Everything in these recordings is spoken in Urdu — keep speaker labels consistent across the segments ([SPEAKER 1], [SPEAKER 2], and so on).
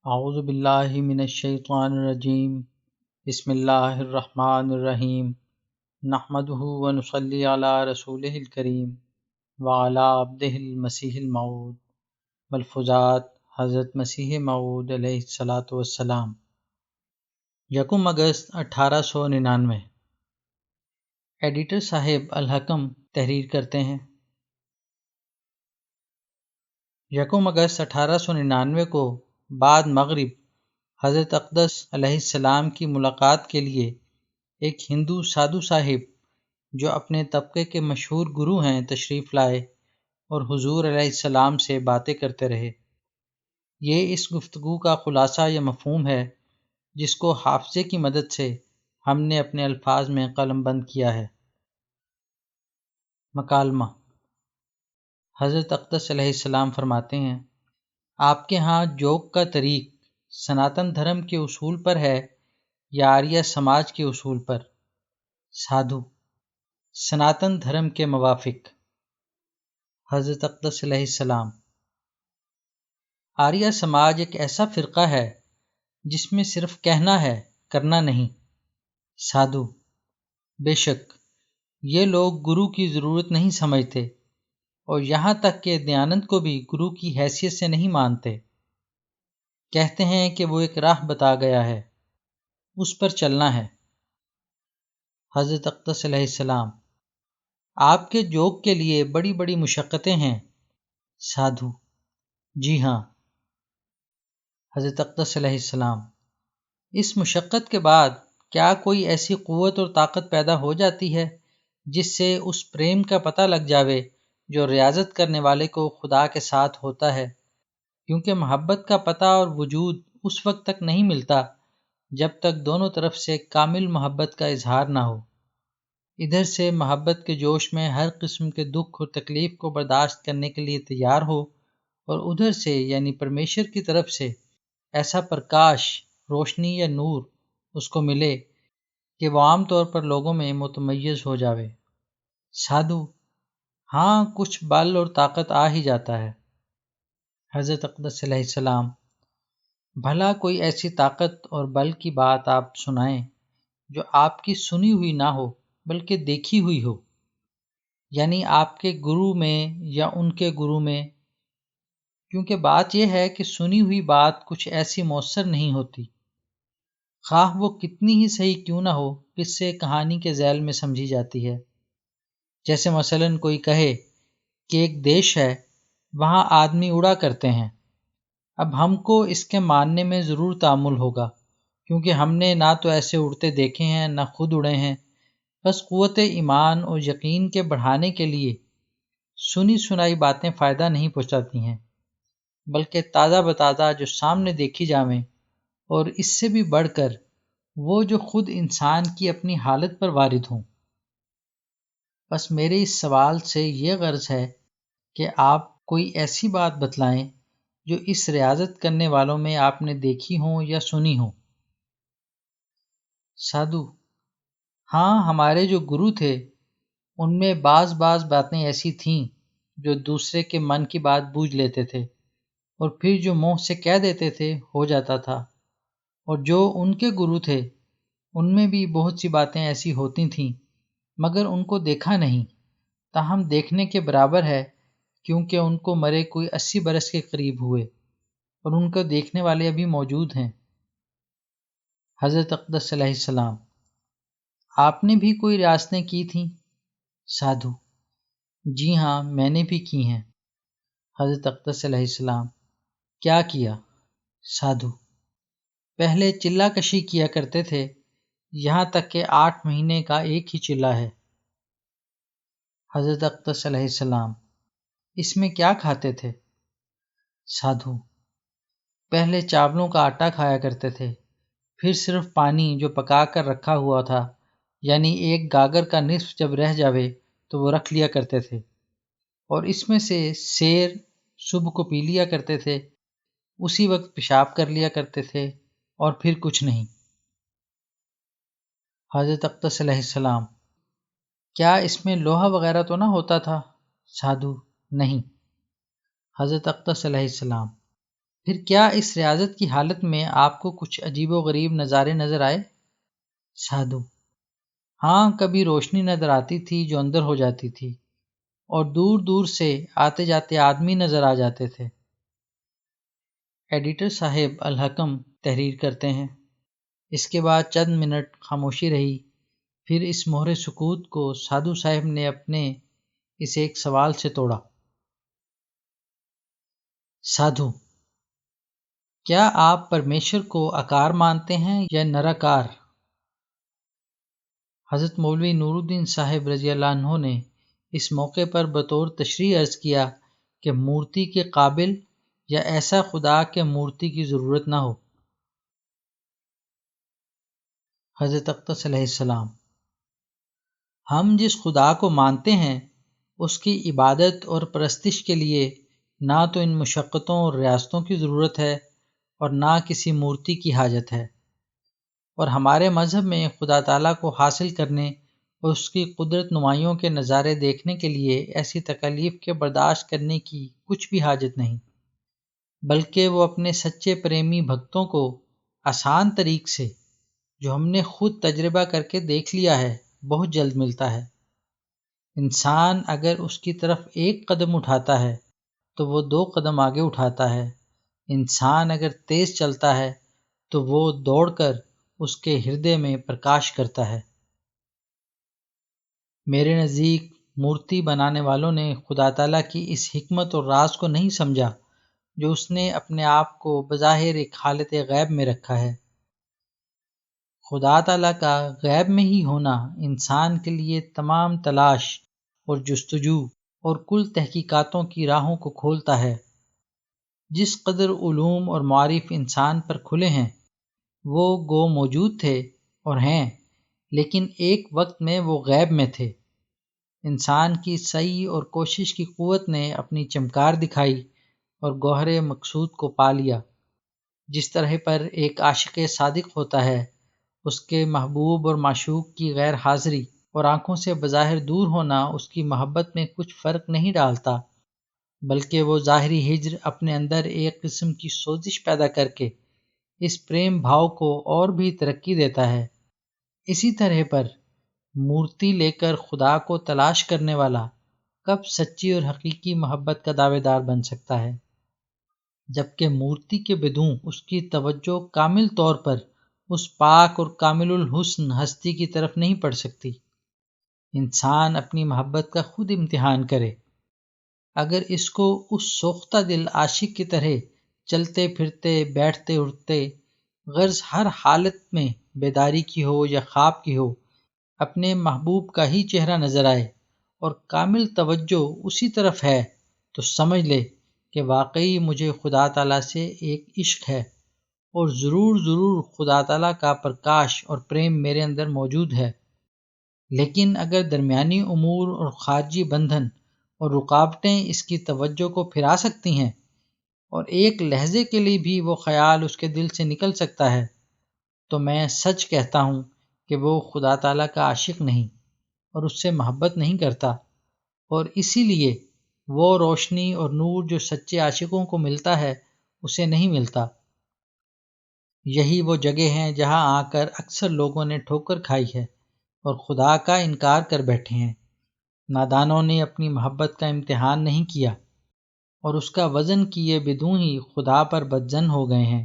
[SPEAKER 1] اعوذ باللہ من الشیطان الرجیم بسم اللہ الرحمن الرحیم نحمدہ ونصلی علی رسولہ الکریم وعلی عبدہ المسیح الموعود ملفوظات حضرت مسیح موعود علیہ الصلاۃ والسلام۔ 1 اگست 1899۔ ایڈیٹر صاحب الحکم تحریر کرتے ہیں۔ 1 اگست 1899 کو بعد مغرب حضرت اقدس علیہ السلام کی ملاقات کے لیے ایک ہندو سادھو صاحب جو اپنے طبقے کے مشہور گرو ہیں تشریف لائے اور حضور علیہ السلام سے باتیں کرتے رہے۔ یہ اس گفتگو کا خلاصہ یا مفہوم ہے جس کو حافظے کی مدد سے ہم نے اپنے الفاظ میں قلم بند کیا ہے۔ مکالمہ۔ حضرت اقدس علیہ السلام فرماتے ہیں، آپ کے ہاں جوگ کا طریق سناتن دھرم کے اصول پر ہے یا آریہ سماج کے اصول پر؟ سادھو: سناتن دھرم کے موافق۔ حضرت اقدس علیہ السلام: آریہ سماج ایک ایسا فرقہ ہے جس میں صرف کہنا ہے، کرنا نہیں۔ سادھو: بے شک، یہ لوگ گرو کی ضرورت نہیں سمجھتے اور یہاں تک کہ دیانند کو بھی گرو کی حیثیت سے نہیں مانتے۔ کہتے ہیں کہ وہ ایک راہ بتا گیا ہے، اس پر چلنا ہے۔ حضرت اقدس علیہ السلام: آپ کے جوگ کے لیے بڑی بڑی مشقتیں ہیں۔ سادھو: جی ہاں۔ حضرت اقدس علیہ السلام: اس مشقت کے بعد کیا کوئی ایسی قوت اور طاقت پیدا ہو جاتی ہے جس سے اس پریم کا پتہ لگ جاوے جو ریاضت کرنے والے کو خدا کے ساتھ ہوتا ہے؟ کیونکہ محبت کا پتہ اور وجود اس وقت تک نہیں ملتا جب تک دونوں طرف سے کامل محبت کا اظہار نہ ہو۔ ادھر سے محبت کے جوش میں ہر قسم کے دکھ اور تکلیف کو برداشت کرنے کے لیے تیار ہو، اور ادھر سے یعنی پرمیشر کی طرف سے ایسا پرکاش، روشنی یا نور اس کو ملے کہ وہ عام طور پر لوگوں میں متمیز ہو جاوے۔ سادھو: ہاں، کچھ بل اور طاقت آ ہی جاتا ہے۔ حضرت اقدس علیہ السلام: بھلا کوئی ایسی طاقت اور بل کی بات آپ سنائیں جو آپ کی سنی ہوئی نہ ہو بلکہ دیکھی ہوئی ہو، یعنی آپ کے گرو میں یا ان کے گرو میں۔ کیونکہ بات یہ ہے کہ سنی ہوئی بات کچھ ایسی مؤثر نہیں ہوتی، خواہ وہ کتنی ہی صحیح کیوں نہ ہو، قصے کہانی کے ذیل میں سمجھی جاتی ہے۔ جیسے مثلاً کوئی کہے کہ ایک دیش ہے، وہاں آدمی اڑا کرتے ہیں۔ اب ہم کو اس کے ماننے میں ضرور تأمل ہوگا، کیونکہ ہم نے نہ تو ایسے اڑتے دیکھے ہیں نہ خود اڑے ہیں۔ بس قوت ایمان اور یقین کے بڑھانے کے لیے سنی سنائی باتیں فائدہ نہیں پہنچاتی ہیں، بلکہ تازہ بتازہ جو سامنے دیکھی جاویں، اور اس سے بھی بڑھ کر وہ جو خود انسان کی اپنی حالت پر وارد ہوں۔ بس میرے اس سوال سے یہ غرض ہے کہ آپ کوئی ایسی بات بتلائیں جو اس ریاضت کرنے والوں میں آپ نے دیکھی ہوں یا سنی ہوں۔ سادھو: ہاں، ہمارے جو گرو تھے ان میں بعض باتیں ایسی تھیں جو دوسرے کے من کی بات بوجھ لیتے تھے، اور پھر جو منہ سے کہہ دیتے تھے ہو جاتا تھا، اور جو ان کے گرو تھے ان میں بھی بہت سی باتیں ایسی ہوتی تھیں مگر ان کو دیکھا نہیں، تاہم دیکھنے کے برابر ہے، کیونکہ ان کو مرے کوئی 80 برس کے قریب ہوئے اور ان کو دیکھنے والے ابھی موجود ہیں۔ حضرت اقدس علیہ السلام: آپ نے بھی کوئی ریاستیں کی تھیں؟ سادھو: جی ہاں، میں نے بھی کی ہیں۔ حضرت اقدس علیہ السلام: کیا کیا؟ سادھو: پہلے چلہ کشی کیا کرتے تھے، یہاں تک کہ 8 مہینے کا ایک ہی چلہ ہے۔ حضرت اقدس علیہ السلام: اس میں کیا کھاتے تھے؟ سادھو: پہلے چاولوں کا آٹا کھایا کرتے تھے، پھر صرف پانی جو پکا کر رکھا ہوا تھا، یعنی ایک گاگر کا نصف جب رہ جاوے تو وہ رکھ لیا کرتے تھے، اور اس میں سے سیر صبح کو پی لیا کرتے تھے، اسی وقت پیشاب کر لیا کرتے تھے، اور پھر کچھ نہیں۔ حضرت اقدس علیہ السلام: کیا اس میں لوہا وغیرہ تو نہ ہوتا تھا؟ سادھو: نہیں۔ حضرت اقدس علیہ السلام: پھر کیا اس ریاضت کی حالت میں آپ کو کچھ عجیب و غریب نظارے نظر آئے؟ سادھو: ہاں، کبھی روشنی نظر آتی تھی جو اندر ہو جاتی تھی، اور دور دور سے آتے جاتے آدمی نظر آ جاتے تھے۔ ایڈیٹر صاحب الحکم تحریر کرتے ہیں۔ اس کے بعد چند منٹ خاموشی رہی، پھر اس مہر سکوت کو سادھو صاحب نے اپنے اس ایک سوال سے توڑا۔ سادھو: کیا آپ پرمیشور کو آکار مانتے ہیں یا نراکار؟ حضرت مولوی نور الدین صاحب رضی اللہ عنہ نے اس موقع پر بطور تشریح عرض کیا کہ مورتی کے قابل یا ایسا خدا کہ مورتی کی ضرورت نہ ہو۔ حضرت اقدس علیہ السلام: ہم جس خدا کو مانتے ہیں اس کی عبادت اور پرستش کے لیے نہ تو ان مشقتوں اور ریاستوں کی ضرورت ہے اور نہ کسی مورتی کی حاجت ہے، اور ہمارے مذہب میں خدا تعالیٰ کو حاصل کرنے اور اس کی قدرت نمائیوں کے نظارے دیکھنے کے لیے ایسی تکالیف کے برداشت کرنے کی کچھ بھی حاجت نہیں، بلکہ وہ اپنے سچے پریمی بھکتوں کو آسان طریق سے، جو ہم نے خود تجربہ کر کے دیکھ لیا ہے، بہت جلد ملتا ہے۔ انسان اگر اس کی طرف ایک قدم اٹھاتا ہے تو وہ 2 قدم آگے اٹھاتا ہے، انسان اگر تیز چلتا ہے تو وہ دوڑ کر اس کے ہردے میں پرکاش کرتا ہے۔ میرے نزدیک مورتی بنانے والوں نے خدا تعالیٰ کی اس حکمت اور راز کو نہیں سمجھا جو اس نے اپنے آپ کو بظاہر ایک حالت غیب میں رکھا ہے۔ خدا تعالیٰ کا غیب میں ہی ہونا انسان کے لیے تمام تلاش اور جستجو اور کل تحقیقاتوں کی راہوں کو کھولتا ہے۔ جس قدر علوم اور معارف انسان پر کھلے ہیں وہ گو موجود تھے اور ہیں، لیکن ایک وقت میں وہ غیب میں تھے۔ انسان کی سعی اور کوشش کی قوت نے اپنی چمکار دکھائی اور گوہر مقصود کو پا لیا۔ جس طرح پر ایک عاشق صادق ہوتا ہے، اس کے محبوب اور معشوق کی غیر حاضری اور آنکھوں سے بظاہر دور ہونا اس کی محبت میں کچھ فرق نہیں ڈالتا، بلکہ وہ ظاہری ہجر اپنے اندر ایک قسم کی سوزش پیدا کر کے اس پریم بھاؤ کو اور بھی ترقی دیتا ہے۔ اسی طرح پر مورتی لے کر خدا کو تلاش کرنے والا کب سچی اور حقیقی محبت کا دعوے دار بن سکتا ہے، جبکہ مورتی کے بدوں اس کی توجہ کامل طور پر اس پاک اور کامل الحسن ہستی کی طرف نہیں پڑ سکتی۔ انسان اپنی محبت کا خود امتحان کرے، اگر اس کو اس سوختہ دل عاشق کی طرح چلتے پھرتے بیٹھتے اٹھتے، غرض ہر حالت میں بیداری کی ہو یا خواب کی ہو، اپنے محبوب کا ہی چہرہ نظر آئے اور کامل توجہ اسی طرف ہے، تو سمجھ لے کہ واقعی مجھے خدا تعالیٰ سے ایک عشق ہے، اور ضرور ضرور خدا تعالیٰ کا پرکاش اور پریم میرے اندر موجود ہے۔ لیکن اگر درمیانی امور اور خارجی بندھن اور رکاوٹیں اس کی توجہ کو پھرا سکتی ہیں، اور ایک لحظے کے لیے بھی وہ خیال اس کے دل سے نکل سکتا ہے، تو میں سچ کہتا ہوں کہ وہ خدا تعالیٰ کا عاشق نہیں اور اس سے محبت نہیں کرتا، اور اسی لیے وہ روشنی اور نور جو سچے عاشقوں کو ملتا ہے اسے نہیں ملتا۔ یہی وہ جگہ ہیں جہاں آ کر اکثر لوگوں نے ٹھوکر کھائی ہے اور خدا کا انکار کر بیٹھے ہیں۔ نادانوں نے اپنی محبت کا امتحان نہیں کیا اور اس کا وزن کیے بدوں ہی خدا پر بدظن ہو گئے ہیں۔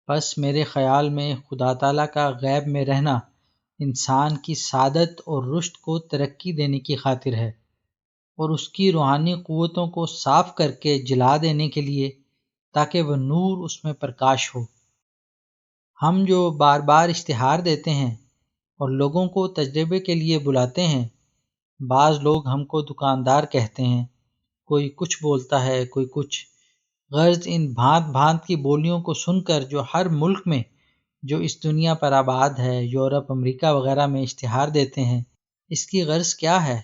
[SPEAKER 1] بس میرے خیال میں خدا تعالیٰ کا غیب میں رہنا انسان کی سعادت اور رشد کو ترقی دینے کی خاطر ہے، اور اس کی روحانی قوتوں کو صاف کر کے جلا دینے کے لیے، تاکہ وہ نور اس میں پرکاش ہو۔ ہم جو بار بار اشتہار دیتے ہیں اور لوگوں کو تجربے کے لیے بلاتے ہیں، بعض لوگ ہم کو دکاندار کہتے ہیں، کوئی کچھ بولتا ہے، کوئی کچھ، غرض ان بھانت بھانت کی بولیوں کو سن کر جو ہر ملک میں جو اس دنیا پر آباد ہے، یورپ، امریکہ وغیرہ میں اشتہار دیتے ہیں، اس کی غرض کیا ہے؟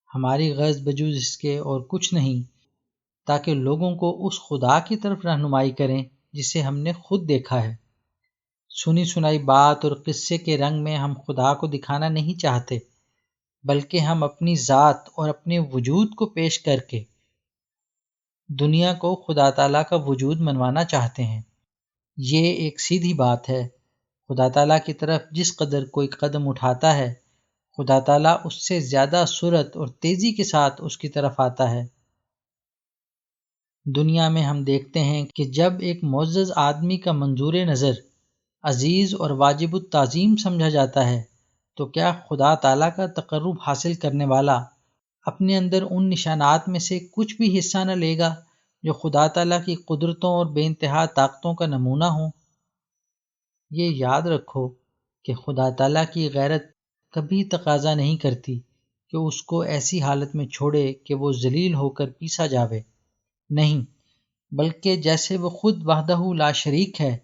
[SPEAKER 1] ہماری غرض بجز اس کے اور کچھ نہیں، تاکہ لوگوں کو اس خدا کی طرف رہنمائی کریں جسے ہم نے خود دیکھا ہے۔ سنی سنائی بات اور قصے کے رنگ میں ہم خدا کو دکھانا نہیں چاہتے، بلکہ ہم اپنی ذات اور اپنے وجود کو پیش کر کے دنیا کو خدا تعالیٰ کا وجود منوانا چاہتے ہیں۔ یہ ایک سیدھی بات ہے۔ خدا تعالیٰ کی طرف جس قدر کوئی قدم اٹھاتا ہے، خدا تعالیٰ اس سے زیادہ سرعت اور تیزی کے ساتھ اس کی طرف آتا ہے۔ دنیا میں ہم دیکھتے ہیں کہ جب ایک معزز آدمی کا منظور نظر عزیز اور واجب التعظیم سمجھا جاتا ہے، تو کیا خدا تعالیٰ کا تقرب حاصل کرنے والا اپنے اندر ان نشانات میں سے کچھ بھی حصہ نہ لے گا جو خدا تعالیٰ کی قدرتوں اور بے انتہا طاقتوں کا نمونہ ہوں؟ یہ یاد رکھو کہ خدا تعالیٰ کی غیرت کبھی تقاضا نہیں کرتی کہ اس کو ایسی حالت میں چھوڑے کہ وہ ذلیل ہو کر پیسا جاوے، نہیں، بلکہ جیسے وہ خود وحدہ لا شریک ہے،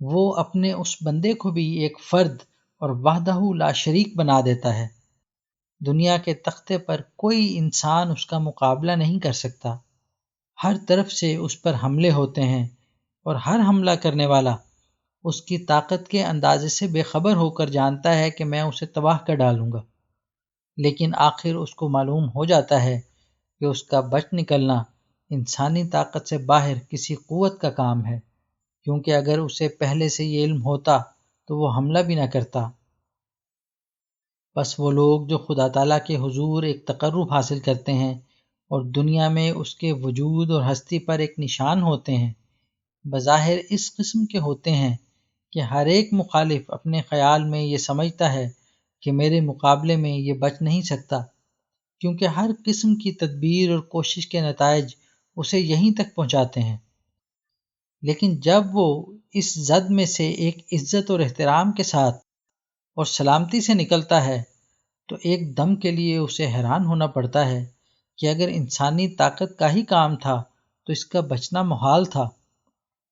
[SPEAKER 1] وہ اپنے اس بندے کو بھی ایک فرد اور وحدہ لا شریک بنا دیتا ہے۔ دنیا کے تختے پر کوئی انسان اس کا مقابلہ نہیں کر سکتا۔ ہر طرف سے اس پر حملے ہوتے ہیں، اور ہر حملہ کرنے والا اس کی طاقت کے اندازے سے بے خبر ہو کر جانتا ہے کہ میں اسے تباہ کر ڈالوں گا، لیکن آخر اس کو معلوم ہو جاتا ہے کہ اس کا بچ نکلنا انسانی طاقت سے باہر کسی قوت کا کام ہے، کیونکہ اگر اسے پہلے سے یہ علم ہوتا تو وہ حملہ بھی نہ کرتا۔ بس وہ لوگ جو خدا تعالیٰ کے حضور ایک تقرب حاصل کرتے ہیں اور دنیا میں اس کے وجود اور ہستی پر ایک نشان ہوتے ہیں، بظاہر اس قسم کے ہوتے ہیں کہ ہر ایک مخالف اپنے خیال میں یہ سمجھتا ہے کہ میرے مقابلے میں یہ بچ نہیں سکتا، کیونکہ ہر قسم کی تدبیر اور کوشش کے نتائج اسے یہیں تک پہنچاتے ہیں۔ لیکن جب وہ اس زد میں سے ایک عزت اور احترام کے ساتھ اور سلامتی سے نکلتا ہے تو ایک دم کے لیے اسے حیران ہونا پڑتا ہے کہ اگر انسانی طاقت کا ہی کام تھا تو اس کا بچنا محال تھا،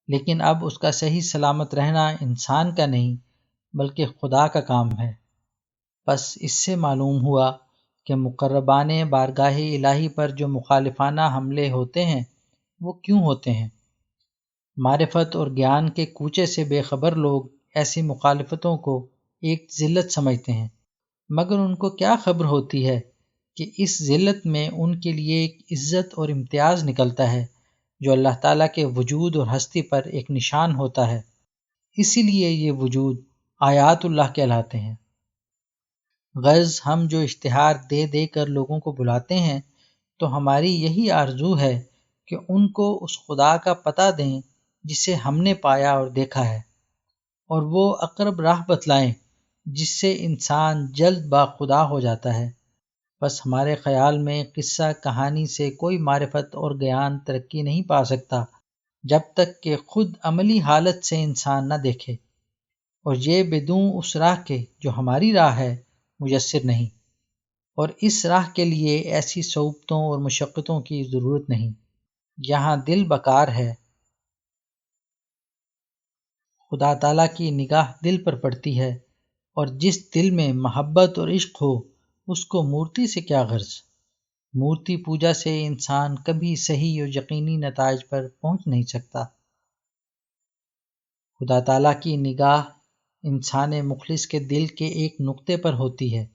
[SPEAKER 1] لیکن اب اس کا صحیح سلامت رہنا انسان کا نہیں بلکہ خدا کا کام ہے۔ بس اس سے معلوم ہوا کہ مقربان بارگاہ الہی پر جو مخالفانہ حملے ہوتے ہیں وہ کیوں ہوتے ہیں۔ معرفت اور گیان کے کوچے سے بے خبر لوگ ایسی مخالفتوں کو ایک ذلت سمجھتے ہیں، مگر ان کو کیا خبر ہوتی ہے کہ اس ذلت میں ان کے لیے ایک عزت اور امتیاز نکلتا ہے جو اللہ تعالیٰ کے وجود اور ہستی پر ایک نشان ہوتا ہے۔ اسی لیے یہ وجود آیات اللہ کہلاتے ہیں۔ غرض ہم جو اشتہار دے دے کر لوگوں کو بلاتے ہیں تو ہماری یہی آرزو ہے کہ ان کو اس خدا کا پتہ دیں جسے ہم نے پایا اور دیکھا ہے، اور وہ اقرب راہ بتلائیں جس سے انسان جلد با خدا ہو جاتا ہے۔ بس ہمارے خیال میں قصہ کہانی سے کوئی معرفت اور گیان ترقی نہیں پا سکتا جب تک کہ خود عملی حالت سے انسان نہ دیکھے، اور یہ بدون اس راہ کے جو ہماری راہ ہے میسر نہیں، اور اس راہ کے لیے ایسی صعوبتوں اور مشقتوں کی ضرورت نہیں۔ جہاں دل بکار ہے، خدا تعالیٰ کی نگاہ دل پر پڑتی ہے، اور جس دل میں محبت اور عشق ہو اس کو مورتی سے کیا غرض۔ مورتی پوجا سے انسان کبھی صحیح اور یقینی نتائج پر پہنچ نہیں سکتا۔ خدا تعالیٰ کی نگاہ انسان مخلص کے دل کے ایک نقطے پر ہوتی ہے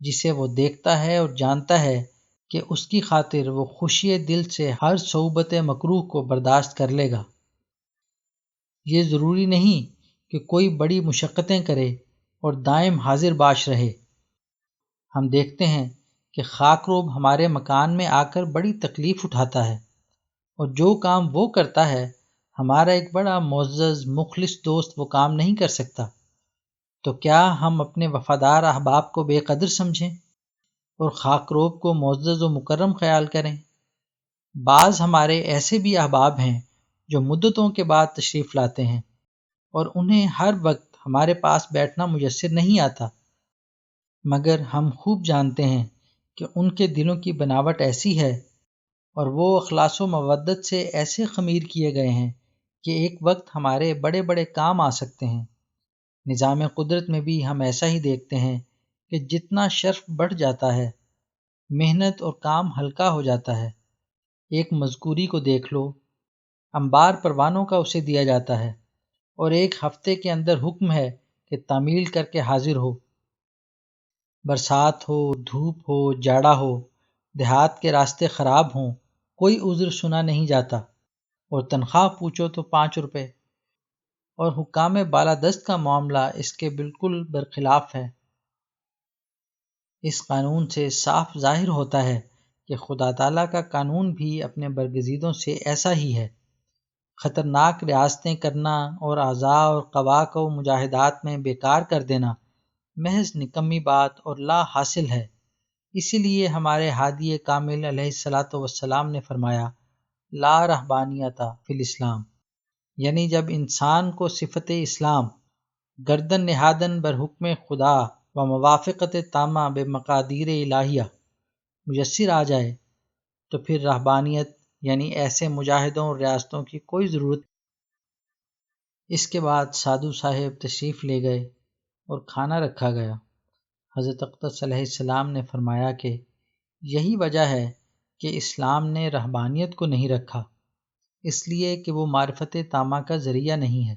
[SPEAKER 1] جسے وہ دیکھتا ہے اور جانتا ہے کہ اس کی خاطر وہ خوشی دل سے ہر صعوبت مکروہ کو برداشت کر لے گا۔ یہ ضروری نہیں کہ کوئی بڑی مشقتیں کرے اور دائم حاضر باش رہے۔ ہم دیکھتے ہیں کہ خاکروب ہمارے مکان میں آ کر بڑی تکلیف اٹھاتا ہے، اور جو کام وہ کرتا ہے ہمارا ایک بڑا معزز مخلص دوست وہ کام نہیں کر سکتا، تو کیا ہم اپنے وفادار احباب کو بے قدر سمجھیں اور خاکروب کو معزز و مکرم خیال کریں؟ بعض ہمارے ایسے بھی احباب ہیں جو مدتوں کے بعد تشریف لاتے ہیں، اور انہیں ہر وقت ہمارے پاس بیٹھنا میسر نہیں آتا، مگر ہم خوب جانتے ہیں کہ ان کے دلوں کی بناوٹ ایسی ہے اور وہ اخلاص و مودت سے ایسے خمیر کیے گئے ہیں کہ ایک وقت ہمارے بڑے بڑے کام آ سکتے ہیں۔ نظام قدرت میں بھی ہم ایسا ہی دیکھتے ہیں کہ جتنا شرف بڑھ جاتا ہے محنت اور کام ہلکا ہو جاتا ہے۔ ایک مذکوری کو دیکھ لو، انبار پروانوں کا اسے دیا جاتا ہے اور ایک ہفتے کے اندر حکم ہے کہ تعمیل کر کے حاضر ہو۔ برسات ہو، دھوپ ہو، جاڑا ہو، دیہات کے راستے خراب ہوں، کوئی عذر سنا نہیں جاتا، اور تنخواہ پوچھو تو 5 روپے، اور حکام بالادست کا معاملہ اس کے بالکل برخلاف ہے۔ اس قانون سے صاف ظاہر ہوتا ہے کہ خدا تعالیٰ کا قانون بھی اپنے برگزیدوں سے ایسا ہی ہے۔ خطرناک ریاستیں کرنا اور اعضاء اور قوا کو مجاہدات میں بیکار کر دینا محض نکمی بات اور لا حاصل ہے۔ اسی لیے ہمارے ہادی کامل علیہ الصلاۃ والسلام نے فرمایا لا رہبانیت فی الاسلام، یعنی جب انسان کو صفت اسلام گردن نہادن بر حکم خدا و موافقت تامہ بے مقادیر الہیہ میسر آ جائے تو پھر رہبانیت یعنی ایسے مجاہدوں اور ریاستوں کی کوئی ضرورت۔ اس کے بعد سادھو صاحب تشریف لے گئے اور کھانا رکھا گیا۔ حضرت اقدس علیہ السلام نے فرمایا کہ یہی وجہ ہے کہ اسلام نے رہبانیت کو نہیں رکھا، اس لیے کہ وہ معرفت تامہ کا ذریعہ نہیں ہے۔